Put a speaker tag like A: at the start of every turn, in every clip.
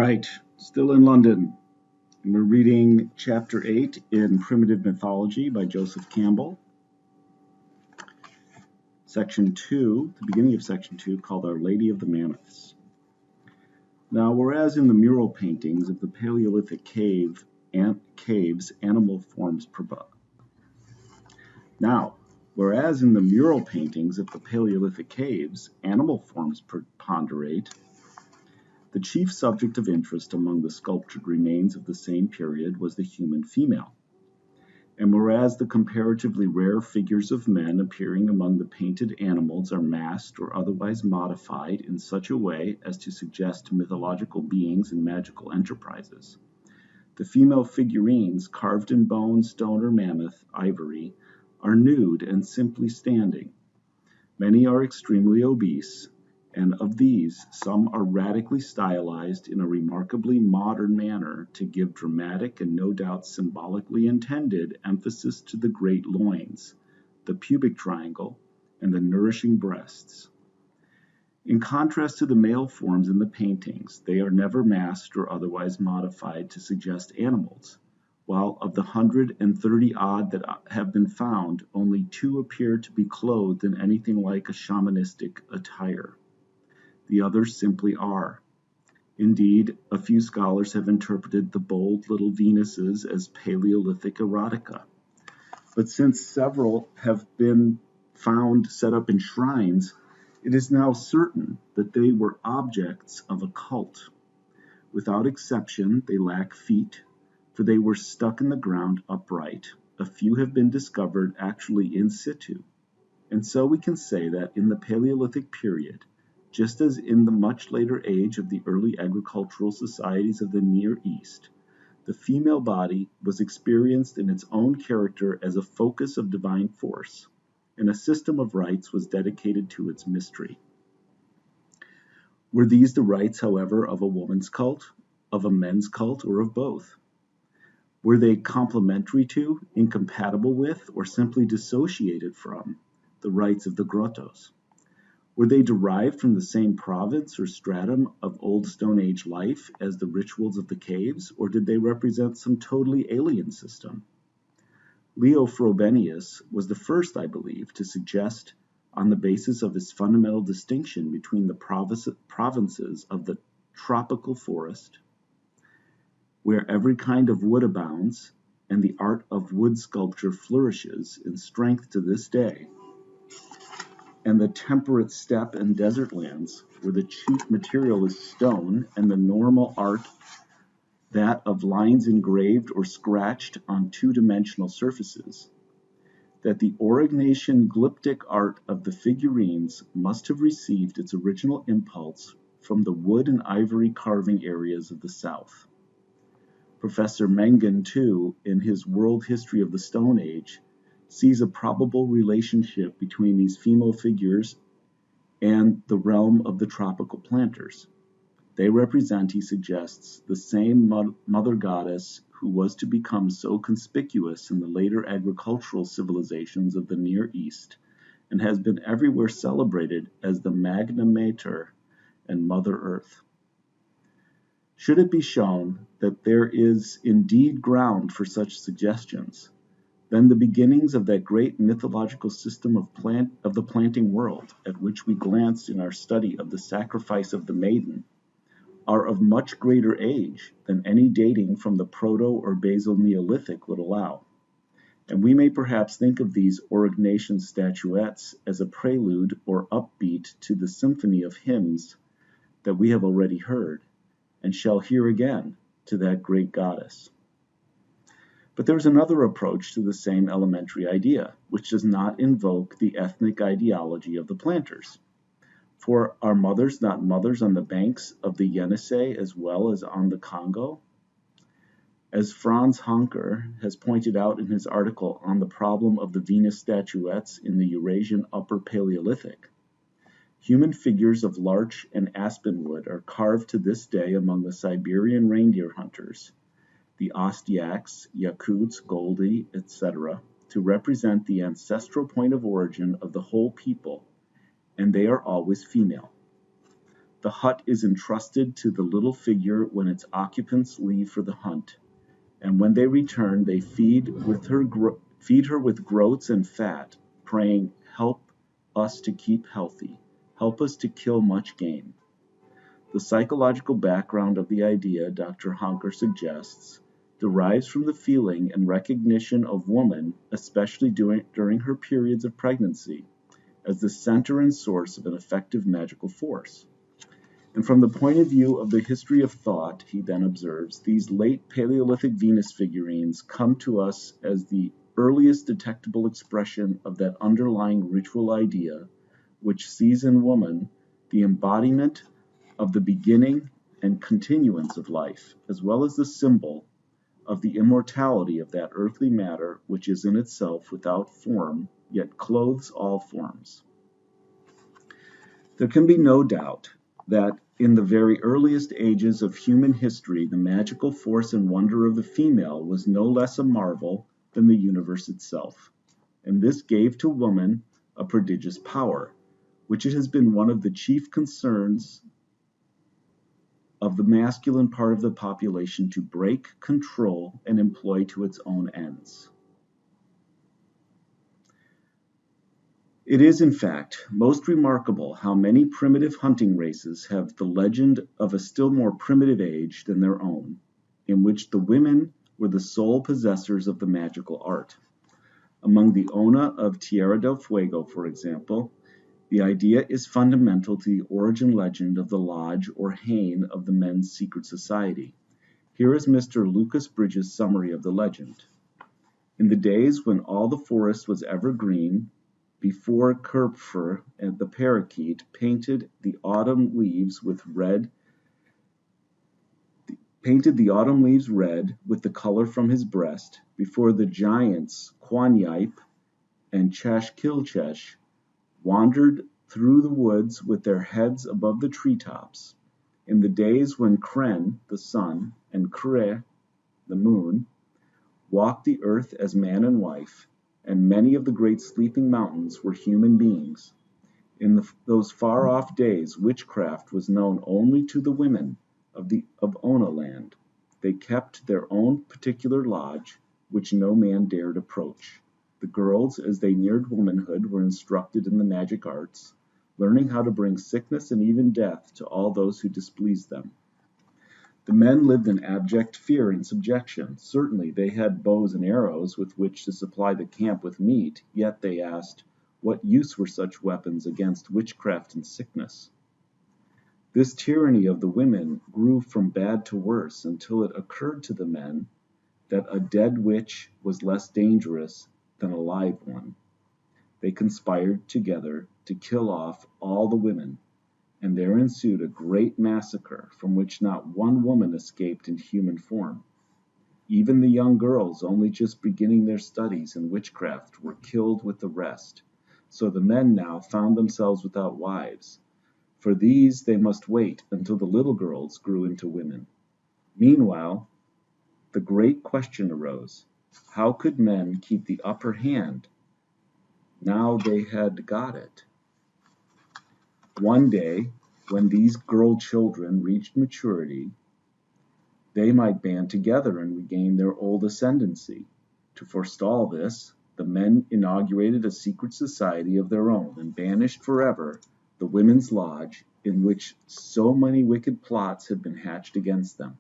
A: right, still in London. We're reading Chapter 8 in Primitive Mythology by Joseph Campbell. Section 2, the beginning of Section 2, called Our Lady of the Mammoths. Now, whereas in the mural paintings of the Paleolithic caves, animal forms preponderate, the chief subject of interest among the sculptured remains of the same period was the human female. And whereas the comparatively rare figures of men appearing among the painted animals are masked or otherwise modified in such a way as to suggest mythological beings and magical enterprises, the female figurines, carved in bone, stone, or mammoth ivory, are nude and simply standing. Many are extremely obese, and of these, some are radically stylized in a remarkably modern manner to give dramatic and no doubt symbolically intended emphasis to the great loins, the pubic triangle, and the nourishing breasts. In contrast to the male forms in the paintings, they are never masked or otherwise modified to suggest animals, while of the 130-odd that have been found, only 2 appear to be clothed in anything like a shamanistic attire. The others simply are. Indeed, a few scholars have interpreted the bold little Venuses as Paleolithic erotica. But since several have been found set up in shrines, it is now certain that they were objects of a cult. Without exception, they lack feet, for they were stuck in the ground upright. A few have been discovered actually in situ. And so we can say that in the Paleolithic period, just as in the much later age of the early agricultural societies of the Near East, the female body was experienced in its own character as a focus of divine force, and a system of rites was dedicated to its mystery. Were these the rites, however, of a woman's cult, of a men's cult, or of both? Were they complementary to, incompatible with, or simply dissociated from the rites of the grottos? Were they derived from the same province or stratum of old Stone Age life as the rituals of the caves, or did they represent some totally alien system? Leo Frobenius was the first, I believe, to suggest, on the basis of his fundamental distinction between the provinces of the tropical forest, where every kind of wood abounds, and the art of wood sculpture flourishes in strength to this day, and the temperate steppe and desert lands, where the chief material is stone, and the normal art that of lines engraved or scratched on two-dimensional surfaces, that the Aurignacian glyptic art of the figurines must have received its original impulse from the wood and ivory carving areas of the South. Professor Mengen, too, in his World History of the Stone Age, sees a probable relationship between these female figures and the realm of the tropical planters. They represent, he suggests, the same mother goddess who was to become so conspicuous in the later agricultural civilizations of the Near East, and has been everywhere celebrated as the Magna Mater and Mother Earth. Should it be shown that there is indeed ground for such suggestions, then the beginnings of that great mythological system of the planting world, at which we glanced in our study of the sacrifice of the maiden, are of much greater age than any dating from the Proto or Basal Neolithic would allow. And we may perhaps think of these Aurignacian statuettes as a prelude or upbeat to the symphony of hymns that we have already heard, and shall hear again, to that great goddess. But there is another approach to the same elementary idea, which does not invoke the ethnic ideology of the planters. For are mothers not mothers on the banks of the Yenisei as well as on the Congo? As Franz Honker has pointed out in his article on the problem of the Venus statuettes in the Eurasian Upper Paleolithic, human figures of larch and aspen wood are carved to this day among the Siberian reindeer hunters, the Ostyaks, Yakuts, Goldi, etc., to represent the ancestral point of origin of the whole people, and they are always female. The hut is entrusted to the little figure when its occupants leave for the hunt, and when they return they feed her with groats and fat, praying, "Help us to keep healthy, help us to kill much game." The psychological background of the idea, Dr. Honker suggests, derives from the feeling and recognition of woman, especially during her periods of pregnancy, as the center and source of an effective magical force. And from the point of view of the history of thought, he then observes, these late Paleolithic Venus figurines come to us as the earliest detectable expression of that underlying ritual idea, which sees in woman the embodiment of the beginning and continuance of life, as well as the symbol of the immortality of that earthly matter which is in itself without form, yet clothes all forms. There can be no doubt that in the very earliest ages of human history, the magical force and wonder of the female was no less a marvel than the universe itself, and this gave to woman a prodigious power, which it has been one of the chief concerns of the masculine part of the population to break, control, and employ to its own ends. It is, in fact, most remarkable how many primitive hunting races have the legend of a still more primitive age than their own, in which the women were the sole possessors of the magical art. Among the Ona of Tierra del Fuego, for example, the idea is fundamental to the origin legend of the lodge or hain of the men's secret society. Here is Mr. Lucas Bridges' summary of the legend. In the days when all the forest was evergreen, before Kerpfer and the parakeet painted the autumn leaves red with the color from his breast, before the giants Quanyipe and Chashkilchesh wandered through the woods with their heads above the treetops, in the days when Kren, the sun, and Kre, the moon, walked the earth as man and wife, and many of the great sleeping mountains were human beings. In those far-off days, witchcraft was known only to the women of Ona land. They kept their own particular lodge, which no man dared approach. The girls, as they neared womanhood, were instructed in the magic arts, learning how to bring sickness and even death to all those who displeased them. The men lived in abject fear and subjection. Certainly they had bows and arrows with which to supply the camp with meat, yet they asked, what use were such weapons against witchcraft and sickness? This tyranny of the women grew from bad to worse until it occurred to the men that a dead witch was less dangerous than a live one. They conspired together to kill off all the women, and there ensued a great massacre from which not one woman escaped in human form. Even the young girls, only just beginning their studies in witchcraft, were killed with the rest, so the men now found themselves without wives. For these they must wait until the little girls grew into women. Meanwhile, the great question arose, how could men keep the upper hand now they had got it? One day, when these girl children reached maturity, they might band together and regain their old ascendancy. To forestall this, the men inaugurated a secret society of their own and banished forever the women's lodge in which so many wicked plots had been hatched against them.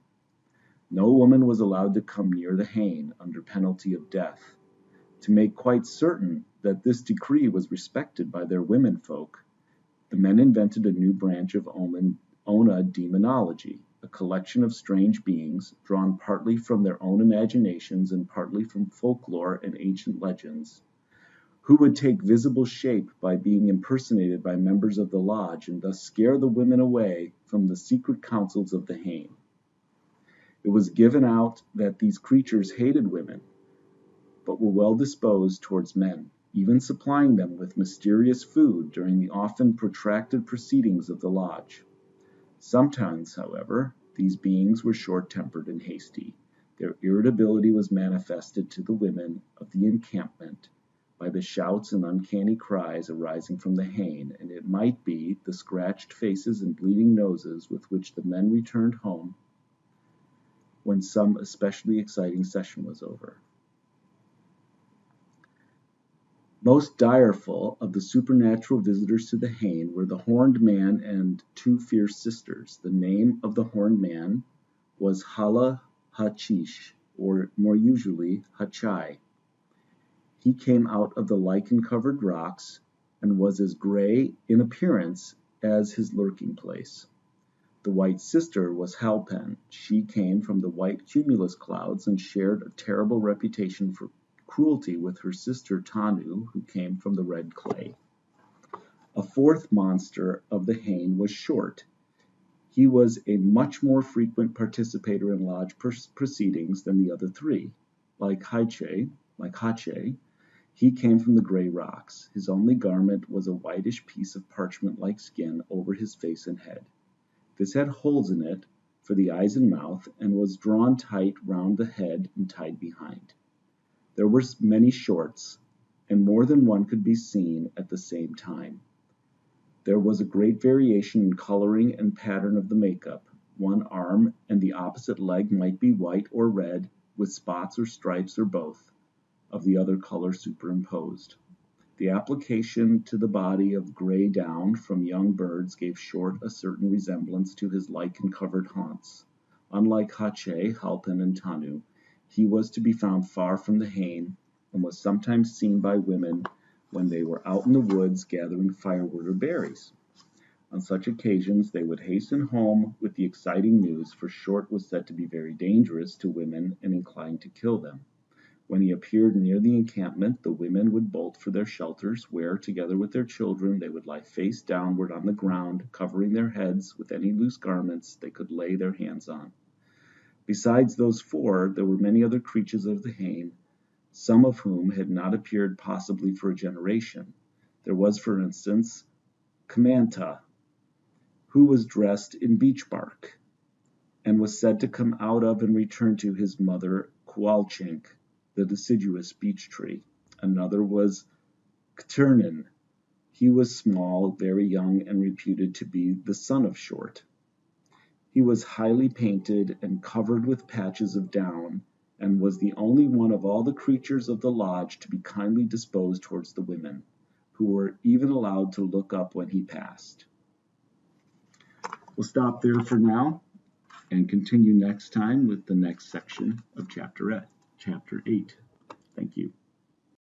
A: No woman was allowed to come near the hain under penalty of death. To make quite certain that this decree was respected by their womenfolk, the men invented a new branch of Ona demonology, a collection of strange beings drawn partly from their own imaginations and partly from folklore and ancient legends, who would take visible shape by being impersonated by members of the lodge and thus scare the women away from the secret councils of the hain. It was given out that these creatures hated women, but were well disposed towards men, even supplying them with mysterious food during the often protracted proceedings of the lodge. Sometimes, however, these beings were short-tempered and hasty. Their irritability was manifested to the women of the encampment by the shouts and uncanny cries arising from the Hain, and it might be the scratched faces and bleeding noses with which the men returned home when some especially exciting session was over. Most direful of the supernatural visitors to the Hain were the horned man and two fierce sisters. The name of the horned man was Hala Hachish, or more usually Hachai. He came out of the lichen-covered rocks and was as gray in appearance as his lurking place. The white sister was Halpen. She came from the white cumulus clouds and shared a terrible reputation for cruelty with her sister Tanu, who came from the red clay. A fourth monster of the Hain was Short. He was a much more frequent participator in lodge proceedings than the other three. Like Hache, he came from the gray rocks. His only garment was a whitish piece of parchment-like skin over his face and head. This had holes in it for the eyes and mouth, and was drawn tight round the head and tied behind. There were many Shorts, and more than one could be seen at the same time. There was a great variation in coloring and pattern of the makeup. One arm and the opposite leg might be white or red, with spots or stripes or both of the other color superimposed. The application to the body of gray down from young birds gave Short a certain resemblance to his lichen-covered haunts. Unlike Hache, Halpen, and Tanu, he was to be found far from the Hain, and was sometimes seen by women when they were out in the woods gathering firewood or berries. On such occasions they would hasten home with the exciting news, for Short was said to be very dangerous to women and inclined to kill them. When he appeared near the encampment, the women would bolt for their shelters, where, together with their children, they would lie face downward on the ground, covering their heads with any loose garments they could lay their hands on. Besides those four, there were many other creatures of the Hain, some of whom had not appeared possibly for a generation. There was, for instance, Kamanta, who was dressed in beech bark, and was said to come out of and return to his mother Kualchink, the deciduous beech tree. Another was Kternin. He was small, very young, and reputed to be the son of Short. He was highly painted and covered with patches of down, and was the only one of all the creatures of the lodge to be kindly disposed towards the women, who were even allowed to look up when he passed. We'll stop there for now and continue next time with the next section of Chapter 8. Thank you.